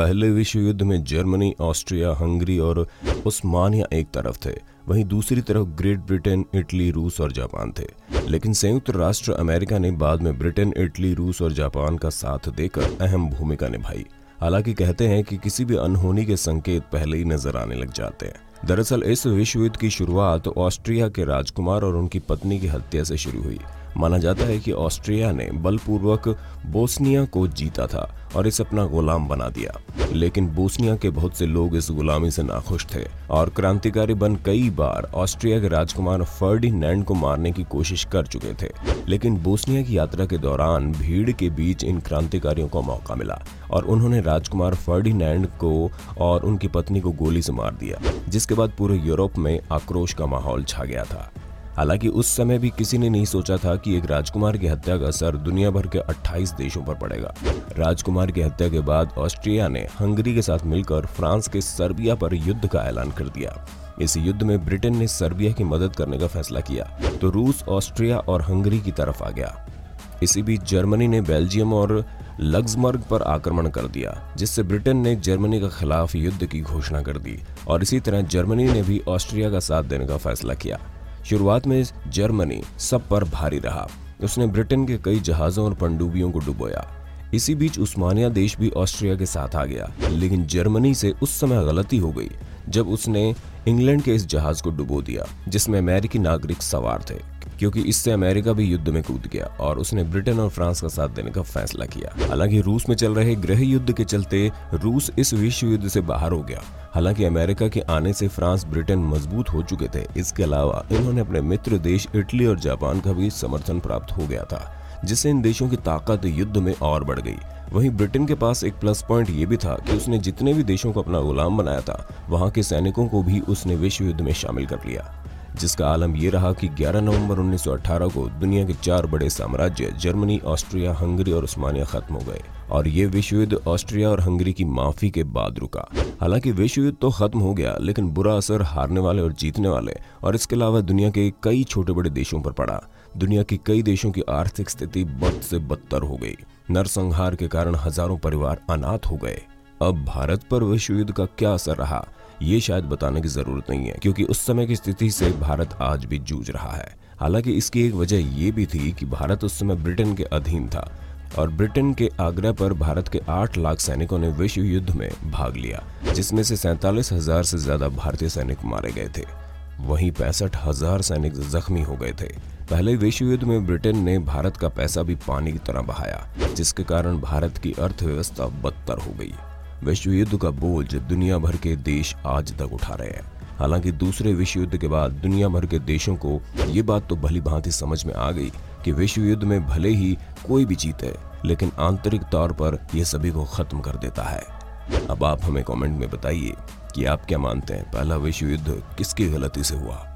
पहले विश्व युद्ध में जर्मनी, ऑस्ट्रिया, हंगरी और उस्मानिया एक तरफ थे, वहीं दूसरी तरफ ग्रेट ब्रिटेन, इटली, रूस और जापान थे। लेकिन संयुक्त राष्ट्र अमेरिका ने बाद में ब्रिटेन, इटली, रूस और जापान का साथ देकर अहम भूमिका निभाई। हालांकि कहते हैं कि किसी भी अनहोनी के संकेत पहले ही नजर आने लग जाते हैं। दरअसल इस विश्व युद्ध की शुरुआत ऑस्ट्रिया के राजकुमार और उनकी पत्नी की हत्या से शुरू हुई। माना जाता है कि ऑस्ट्रिया ने बलपूर्वक बोस्निया को जीता था और इसे अपना गुलाम बना दिया, लेकिन बोस्निया के बहुत से लोग इस गुलामी से नाखुश थे और क्रांतिकारी बन कई बार ऑस्ट्रिया के राजकुमार फर्डिनैंड को मारने की कोशिश कर चुके थे। लेकिन बोस्निया की यात्रा के दौरान भीड़ के बीच इन क्रांतिकारियों को मौका मिला और उन्होंने राजकुमार फर्डिनैंड को और उनकी पत्नी को गोली से मार दिया, जिसके बाद पूरे यूरोप में आक्रोश का माहौल छा गया था। हालांकि उस समय भी किसी ने नहीं सोचा था कि एक राजकुमार की हत्या का असर दुनिया भर के 28 देशों पर पड़ेगा। राजकुमार की हत्या के बाद ऑस्ट्रिया ने हंगरी के साथ मिलकर फ्रांस के सर्बिया पर युद्ध का ऐलान कर दिया। इस युद्ध में ब्रिटेन ने सर्बिया की मदद करने का फैसला किया तो रूस, ऑस्ट्रिया और हंगरी की तरफ आ गया। इसी बीच जर्मनी ने बेल्जियम और लग्जमबर्ग पर आक्रमण कर दिया, जिससे ब्रिटेन ने जर्मनी के खिलाफ युद्ध की घोषणा कर दी और इसी तरह जर्मनी ने भी ऑस्ट्रिया का साथ देने का फैसला किया। शुरुआत में जर्मनी सब पर भारी रहा, उसने ब्रिटेन के कई जहाजों और पनडुब्बियों को डुबोया। इसी बीच उस्मानिया देश भी ऑस्ट्रिया के साथ आ गया, लेकिन जर्मनी से उस समय गलती हो गई जब उसने इंग्लैंड के इस जहाज को डुबो दिया जिसमें अमेरिकी नागरिक सवार थे, क्योंकि इससे अमेरिका भी युद्ध में कूद गया और उसने ब्रिटेन और फ्रांस का साथ देने का फैसला किया। हालांकि रूस में चल रहे गृह युद्ध के चलते रूस इस विश्व युद्ध से बाहर हो गया। हालांकि अमेरिका के आने से फ्रांस, ब्रिटेन मजबूत हो चुके थे। इसके अलावा इन्होंने अपने मित्र देश इटली और जापान का भी समर्थन प्राप्त हो गया था, जिससे इन देशों की ताकत युद्ध में और बढ़ गई। वहीं ब्रिटेन के पास एक प्लस पॉइंट ये भी था कि उसने जितने भी देशों को अपना गुलाम बनाया था, वहां के सैनिकों को भी उसने विश्व युद्ध में शामिल कर लिया, जिसका आलम ये रहा कि 11 नवंबर 1918 को दुनिया के 4 बड़े साम्राज्य जर्मनी, ऑस्ट्रिया, हंगरी और उस्मानिया खत्म हो गए और ये विश्व युद्ध ऑस्ट्रिया और हंगरी की माफी के बाद रुका। हालांकि विश्व युद्ध तो खत्म हो गया, लेकिन बुरा असर हारने वाले और जीतने वाले और इसके अलावा दुनिया के कई छोटे बड़े देशों पर पड़ा। दुनिया की कई देशों की आर्थिक स्थिति बद से बदतर हो गई। नरसंहार के कारण हजारों परिवार अनाथ हो गए। अब भारत पर विश्व युद्ध का क्या असर रहा, ये शायद बताने की जरूरत नहीं है, क्योंकि उस समय की स्थिति से भारत आज भी जूझ रहा है। हालांकि इसकी एक वजह ये भी थी कि भारत उस समय ब्रिटेन के अधीन था और ब्रिटेन के आग्रह पर भारत के 8 लाख सैनिकों ने विश्व युद्ध में भाग लिया, जिसमें से 47,000 से ज्यादा भारतीय सैनिक मारे गए थे। वहीं 65,000 सैनिक जख्मी हो गए थे। पहले विश्व युद्ध में ब्रिटेन ने भारत का पैसा भी पानी की तरह बहाया, जिसके कारण भारत की अर्थव्यवस्था बदतर हो गई। विश्व युद्ध का बोझ दुनिया भर के देश आज तक उठा रहे हैं। हालांकि दूसरे विश्व युद्ध के बाद दुनिया भर के देशों को ये बात तो भली भांति समझ में आ गई कि विश्व युद्ध में भले ही कोई भी जीते, लेकिन आंतरिक तौर पर यह सभी को खत्म कर देता है। अब आप हमें कमेंट में बताइए कि आप क्या मानते हैं, पहला विश्व युद्ध किसकी गलती से हुआ।